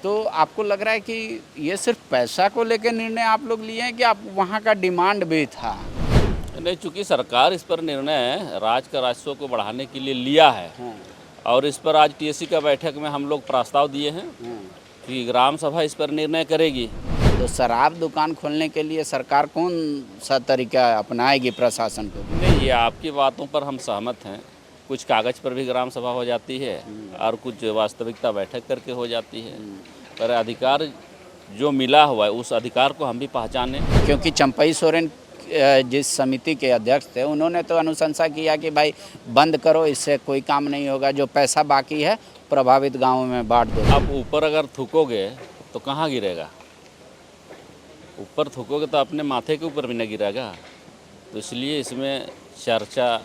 तो आपको लग रहा है कि ये सिर्फ पैसा को लेकर निर्णय आप लोग लिए हैं कि आप वहाँ का डिमांड भी था? नहीं, चूंकि सरकार इस पर निर्णय राज्य का राजस्व को बढ़ाने के लिए लिया है हाँ, और इस पर आज टीएससी का बैठक में हम लोग प्रस्ताव दिए हैं हाँ। कि ग्राम सभा इस पर निर्णय करेगी। तो शराब दुकान खोलने के लिए सरकार कौन सा तरीका अपनाएगी प्रशासन को? नहीं, ये आपकी बातों पर हम सहमत हैं। कुछ कागज़ पर भी ग्राम सभा हो जाती है और कुछ वास्तविकता बैठक करके हो जाती है, पर अधिकार जो मिला हुआ है उस अधिकार को हम भी पहचानें। क्योंकि चंपई सोरेन जिस समिति के अध्यक्ष थे उन्होंने तो अनुशंसा किया कि भाई बंद करो, इससे कोई काम नहीं होगा, जो पैसा बाकी है प्रभावित गांवों में बांट दो। अब ऊपर अगर थूकोगे तो कहाँ गिरेगा? ऊपर थूकोगे तो अपने माथे के ऊपर भी न गिरेगा। तो इसलिए इसमें चर्चा,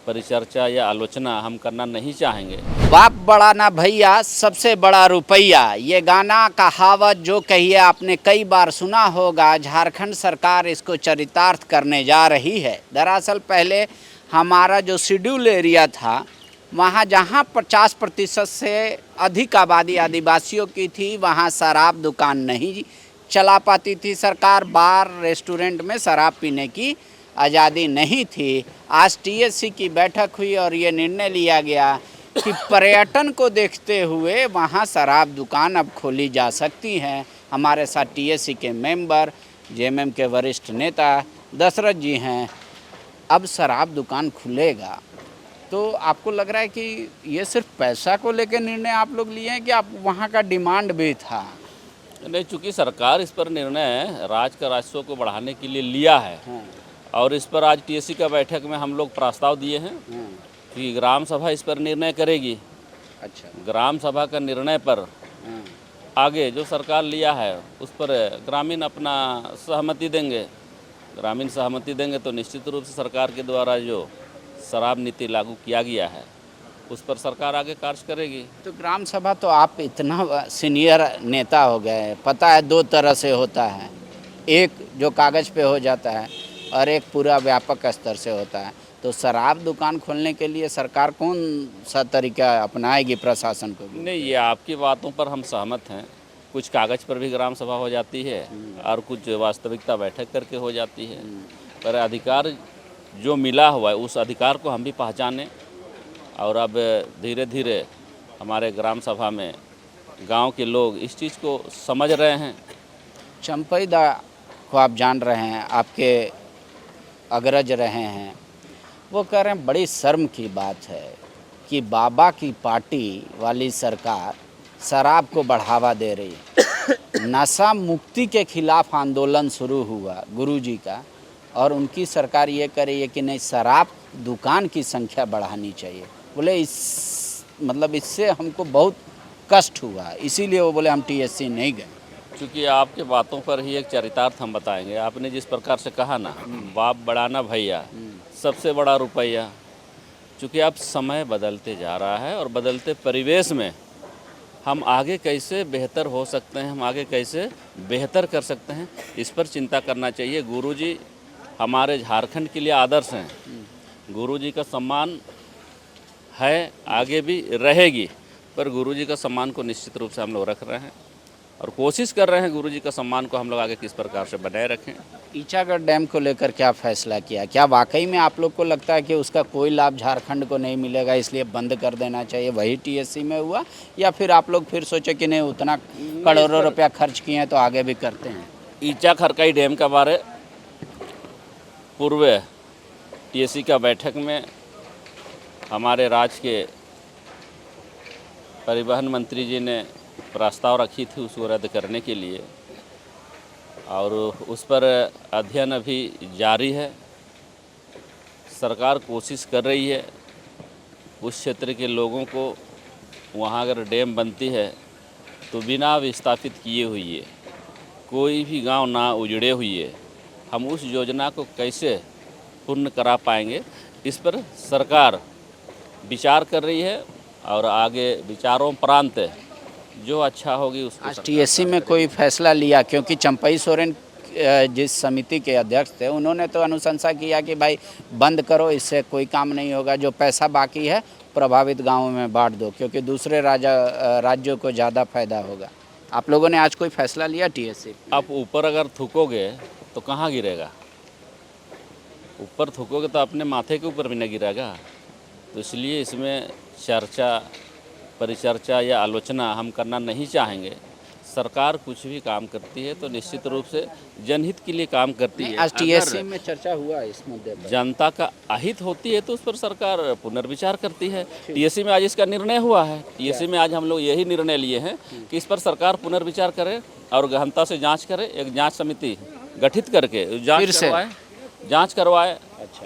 परिचर्चा या आलोचना हम करना नहीं चाहेंगे। बाप बड़ा ना भैया, सबसे बड़ा रुपया, ये गाना कहावत जो कही है आपने कई बार सुना होगा। झारखंड सरकार इसको चरितार्थ करने जा रही है। दरअसल पहले हमारा जो शेड्यूल एरिया था वहाँ जहाँ 50% से अधिक आबादी आदिवासियों की थी, वहाँ शराब दुकान नहीं चला पाती थी सरकार। बार रेस्टोरेंट में शराब पीने की आज़ादी नहीं थी। आज टीएससी की बैठक हुई और ये निर्णय लिया गया कि पर्यटन को देखते हुए वहाँ शराब दुकान अब खोली जा सकती हैं। हमारे साथ टीएससी के मेंबर, जेएमएम के वरिष्ठ नेता दशरथ जी हैं। अब शराब दुकान खुलेगा तो आपको लग रहा है कि ये सिर्फ पैसा को लेकर निर्णय आप लोग लिए हैं कि आप वहाँ का डिमांड भी था? नहीं, चूंकि सरकार इस पर निर्णय राज्य का राजस्व को बढ़ाने के लिए लिया है हाँ, और इस पर आज टीएससी का बैठक में हम लोग प्रस्ताव दिए हैं हाँ। कि ग्राम सभा इस पर निर्णय करेगी। अच्छा। ग्राम सभा का निर्णय पर हाँ, आगे जो सरकार लिया है उस पर ग्रामीण अपना सहमति देंगे। ग्रामीण सहमति देंगे तो निश्चित रूप से सरकार के द्वारा जो शराब नीति लागू किया गया है उस पर सरकार आगे कार्य करेगी। तो ग्राम सभा तो आप इतना सीनियर नेता हो गए, पता है दो तरह से होता है, एक जो कागज़ पे हो जाता है और एक पूरा व्यापक स्तर से होता है। तो शराब दुकान खोलने के लिए सरकार कौन सा तरीका अपनाएगी प्रशासन को? नहीं, ये आपकी बातों पर हम सहमत हैं। कुछ कागज़ पर भी ग्राम सभा हो जाती है और कुछ वास्तविकता बैठक करके हो जाती है, पर अधिकार जो मिला हुआ है उस अधिकार को हम भी पहचानें। और अब धीरे धीरे हमारे ग्राम सभा में गांव के लोग इस चीज़ को समझ रहे हैं। चंपई दा को आप जान रहे हैं, आपके अग्रज रहे हैं, वो कह रहे हैं बड़ी शर्म की बात है कि बाबा की पार्टी वाली सरकार शराब को बढ़ावा दे रही है। नशा मुक्ति के खिलाफ आंदोलन शुरू हुआ गुरुजी का और उनकी सरकार ये कर रही है कि नहीं, शराब दुकान की संख्या बढ़ानी चाहिए। बोले इससे हमको बहुत कष्ट हुआ, इसीलिए वो बोले हम टीएससी नहीं गए। क्योंकि आपके बातों पर ही एक चरितार्थ हम बताएंगे। आपने जिस प्रकार से कहा ना, बाप बड़ा ना भैया, सबसे बड़ा रुपया। चूँकि अब समय बदलते जा रहा है और बदलते परिवेश में हम आगे कैसे बेहतर हो सकते हैं, हम आगे कैसे बेहतर कर सकते हैं, इस पर चिंता करना चाहिए। गुरुजी हमारे झारखंड के लिए आदर्श हैं। गुरुजी का सम्मान है, आगे भी रहेगी, पर गुरुजी का सम्मान को निश्चित रूप से हम लोग रख रहे हैं और कोशिश कर रहे हैं गुरुजी का सम्मान को हम लोग आगे किस प्रकार से बनाए रखें। ईचागढ़ डैम को लेकर क्या फैसला किया? क्या वाकई में आप लोग को लगता है कि उसका कोई लाभ झारखंड को नहीं मिलेगा, इसलिए बंद कर देना चाहिए, वही टीएससी में हुआ, या फिर आप लोग फिर सोचे कि नहीं, उतना करोड़ों रुपया खर्च किए हैं तो आगे भी करते हैं? ईचा खरकाई डैम का बारे पूर्व टीएससी का बैठक में हमारे राज्य के परिवहन मंत्री जी ने प्रस्ताव रखी थी उसको रद्द करने के लिए, और उस पर अध्ययन अभी जारी है। सरकार कोशिश कर रही है उस क्षेत्र के लोगों को, वहाँ अगर डैम बनती है तो बिना विस्थापित किए हुए कोई भी गांव ना उजड़े हुए हम उस योजना को कैसे पूर्ण करा पाएंगे, इस पर सरकार विचार कर रही है और आगे विचारों उपरांत जो अच्छा होगी उसको। आज टीएससी में कोई फैसला लिया? क्योंकि चंपई सोरेन जिस समिति के अध्यक्ष थे उन्होंने तो अनुशंसा किया कि भाई बंद करो, इससे कोई काम नहीं होगा, जो पैसा बाकी है प्रभावित गांवों में बांट दो, क्योंकि दूसरे राज्यों को ज़्यादा फायदा होगा। आप लोगों ने आज कोई फैसला लिया टीएससी? आप ऊपर अगर थूकोगे तो कहाँ गिरेगा? ऊपर थूकोगे तो अपने माथे के ऊपर भी न गिरेगा। तो इसलिए इसमें चर्चा, परिचर्चा या आलोचना हम करना नहीं चाहेंगे। सरकार कुछ भी काम करती है तो निश्चित रूप से जनहित के लिए काम करती है। आज टीएससी में चर्चा हुआ इस मुद्दे पर। जनता का अहित होती है तो उस पर सरकार पुनर्विचार करती है। टीएससी में आज इसका निर्णय हुआ है। टीएससी में आज हम लोग यही निर्णय लिए हैं कि इस पर सरकार पुनर्विचार करे और गहनता से जांच करे। एक जांच समिति गठित करके जांच करवाए। अच्छा,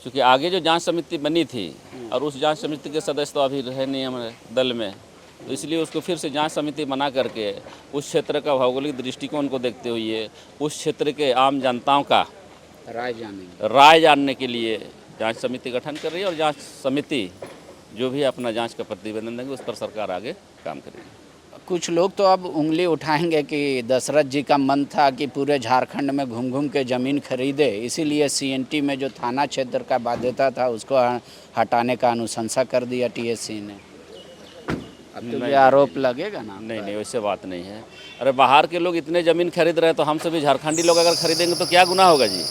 क्योंकि आगे जो जांच समिति बनी थी और उस जांच समिति के सदस्य तो अभी रहे नहीं हमारे दल में, तो इसलिए उसको फिर से जांच समिति बना करके उस क्षेत्र का भौगोलिक दृष्टिकोण को देखते हुए उस क्षेत्र के आम जनताओं का राय जानने के लिए जांच समिति गठन कर रही है। और जांच समिति जो भी अपना जांच का प्रतिवेदन देंगे उस पर सरकार आगे काम करेगी। कुछ लोग तो अब उंगली उठाएंगे कि दशरथ जी का मन था कि पूरे झारखंड में घूम घूम के ज़मीन खरीदे, इसीलिए सीएनटी में जो थाना क्षेत्र का बाध्यता था उसको हटाने का अनुशंसा कर दिया टीएससी ने। अब तो ये आरोप लगेगा ना? नहीं, वैसे बात नहीं है। अरे बाहर के लोग इतने ज़मीन खरीद रहे हैं तो हम सभी झारखंडी लोग अगर खरीदेंगे तो क्या गुनाह होगा जी?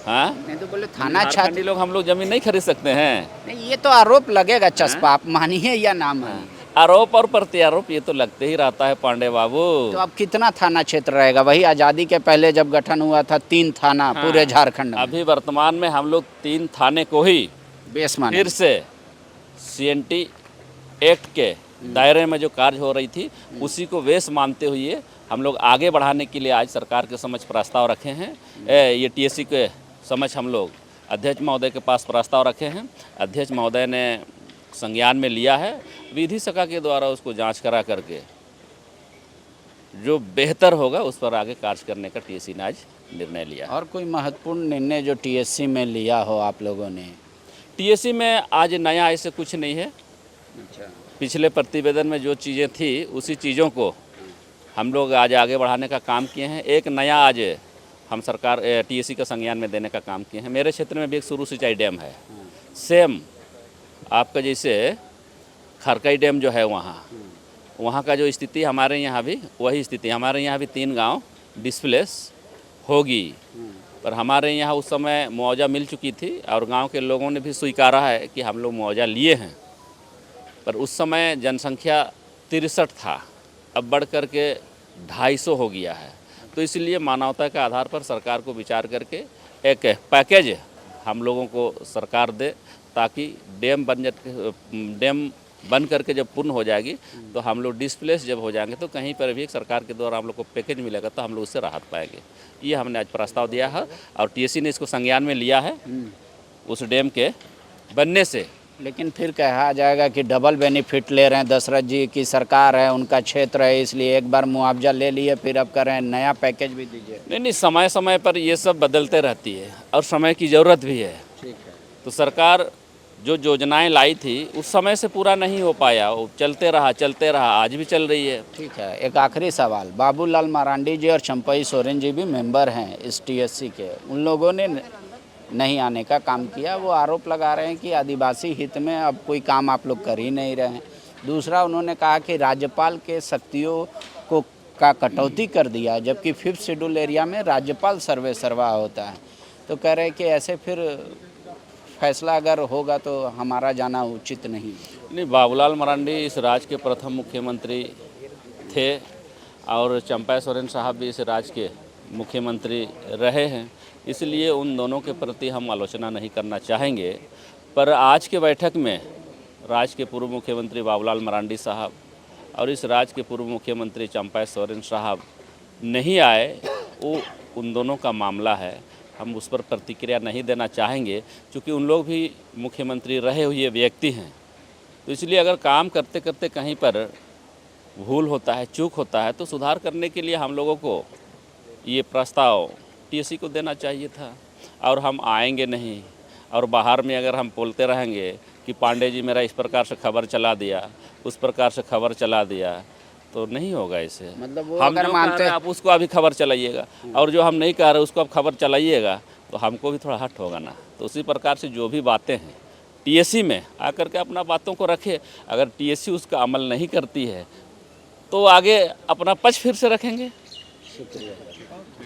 हाँ, नहीं तो बोले थाना झारखंडी लोग हम लोग ज़मीन नहीं खरीद सकते हैं? नहीं, ये तो आरोप लगेगा चस्पा, आप मानिए या ना मानिए। आरोप और प्रत्यारोप ये तो लगते ही रहता है पांडे बाबू। तो अब कितना थाना क्षेत्र रहेगा? वही आज़ादी के पहले जब गठन हुआ था 3 थाना पूरे झारखंड में। अभी वर्तमान में हम लोग 3 थाने को ही बेस माने फिर से सीएनटी एक्ट के दायरे में जो कार्य हो रही थी उसी को वेश मानते हुए हम लोग आगे बढ़ाने के लिए आज सरकार के समक्ष प्रस्ताव रखे हैं। ये टीएससी के समक्ष हम लोग अध्यक्ष महोदय के पास प्रस्ताव रखे हैं। अध्यक्ष महोदय ने संज्ञान में लिया है। विधि शाखा के द्वारा उसको जांच करा करके जो बेहतर होगा उस पर आगे कार्य करने का टीएससी ने आज निर्णय लिया। और कोई महत्वपूर्ण निर्णय जो टीएससी में लिया हो आप लोगों ने? टीएससी में आज नया ऐसे कुछ नहीं है। अच्छा, पिछले प्रतिवेदन में जो चीज़ें थी उसी चीज़ों को हम लोग आज आगे बढ़ाने का काम किए हैं। एक नया आज हम सरकार टीएससी का संज्ञान में देने का काम किए हैं। मेरे क्षेत्र में भी एक सुरू सिंचाई डैम है, सेम आपका जैसे खरकई डैम जो है वहाँ का जो स्थिति हमारे यहाँ भी वही स्थिति। हमारे यहाँ भी 3 गांव डिस्प्लेस होगी, पर हमारे यहाँ उस समय मुआवजा मिल चुकी थी और गांव के लोगों ने भी स्वीकारा है कि हम लोग मुआवजा लिए हैं। पर उस समय जनसंख्या 63 था, अब बढ़ कर के 250 हो गया है। तो इसलिए मानवता के आधार पर सरकार को विचार करके एक पैकेज हम लोगों को सरकार दे, ताकि डैम बन करके जब पूर्ण हो जाएगी तो हम लोग डिस्प्लेस जब हो जाएंगे तो कहीं पर भी एक सरकार के द्वारा हम लोग को पैकेज मिलेगा तो हम लोग उससे राहत पाएंगे। ये हमने आज प्रस्ताव दिया है और टीएससी ने इसको संज्ञान में लिया है उस डैम के बनने से। लेकिन फिर कहा जाएगा कि डबल बेनिफिट ले रहे हैं, दशरथ जी की सरकार है, उनका क्षेत्र है, इसलिए एक बार मुआवजा ले लिए फिर अब कर रहे हैं नया पैकेज भी दीजिए। नहीं, समय समय पर ये सब बदलते रहती है और समय की ज़रूरत भी है। ठीक है, तो सरकार जो योजनाएं लाई थी उस समय से पूरा नहीं हो पाया, वो चलते रहा, आज भी चल रही है। ठीक है, एक आखिरी सवाल, बाबूलाल मरांडी जी और चंपई सोरेन जी भी मेंबर हैं इस टीएससी के, उन लोगों ने नहीं आने का काम किया। वो आरोप लगा रहे हैं कि आदिवासी हित में अब कोई काम आप लोग कर ही नहीं रहे हैं। दूसरा, उन्होंने कहा कि राज्यपाल के शक्तियों को का कटौती कर दिया, जबकि 5th शेड्यूल एरिया में राज्यपाल सर्वे सर्वा होता है। तो कह रहे हैं कि ऐसे फिर फैसला अगर होगा तो हमारा जाना उचित नहीं। बाबूलाल मरांडी इस राज्य के प्रथम मुख्यमंत्री थे और चंपई सोरेन साहब भी इस राज्य के मुख्यमंत्री रहे हैं, इसलिए उन दोनों के प्रति हम आलोचना नहीं करना चाहेंगे। पर आज के बैठक में राज्य के पूर्व मुख्यमंत्री बाबूलाल मरांडी साहब और इस राज्य के पूर्व मुख्यमंत्री चंपई सोरेन साहब नहीं आए, वो उन दोनों का मामला है, हम उस पर प्रतिक्रिया नहीं देना चाहेंगे, क्योंकि उन लोग भी मुख्यमंत्री रहे हुए व्यक्ति हैं। तो इसलिए अगर काम करते करते कहीं पर भूल होता है, चूक होता है, तो सुधार करने के लिए हम लोगों को ये प्रस्ताव टीएससी को देना चाहिए था। और हम आएंगे नहीं और बाहर में अगर हम बोलते रहेंगे कि पांडे जी मेरा इस प्रकार से खबर चला दिया, उस प्रकार से खबर चला दिया, तो नहीं होगा इसे। मतलब वो हम अगर जो मानते कह रहे हैं आप उसको अभी खबर चलाइएगा और जो हम नहीं कह रहे उसको आप खबर चलाइएगा, तो हमको भी थोड़ा हट होगा ना। तो उसी प्रकार से जो भी बातें हैं टीएससी में आकर के अपना बातों को रखे। अगर टीएससी उसका अमल नहीं करती है तो आगे अपना पक्ष फिर से रखेंगे।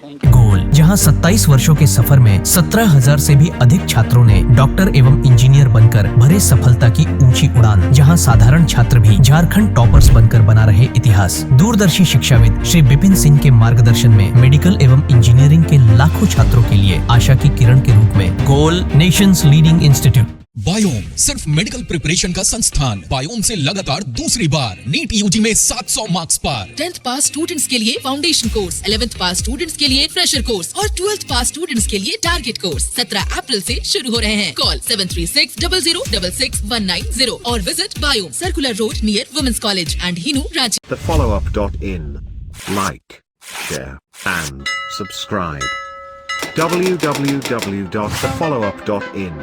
गोल, जहां 27 वर्षों के सफर में 17,000 से भी अधिक छात्रों ने डॉक्टर एवं इंजीनियर बनकर भरे सफलता की ऊंची उड़ान, जहां साधारण छात्र भी झारखंड टॉपर्स बनकर बना रहे इतिहास। दूरदर्शी शिक्षाविद श्री विपिन सिंह के मार्गदर्शन में मेडिकल एवं इंजीनियरिंग के लाखों छात्रों के लिए आशा की किरण के रूप में गोल, नेशंस लीडिंग इंस्टीट्यूट। बायोम सिर्फ मेडिकल प्रिपरेशन का संस्थान। बायोम से लगातार दूसरी बार नीट यूजी में 700 मार्क्स पार। 10th पास स्टूडेंट्स के लिए फाउंडेशन कोर्स, 11th पास स्टूडेंट्स के लिए फ्रेशर कोर्स और 12th पास स्टूडेंट्स के लिए टारगेट कोर्स 17 अप्रैल से शुरू हो रहे हैं। कॉल 7360066190 और विजिट बायोम, circular road near women's college and Hinoo, Ranchi. thefollowup.in. Like, share, and subscribe. www.thefollowup.in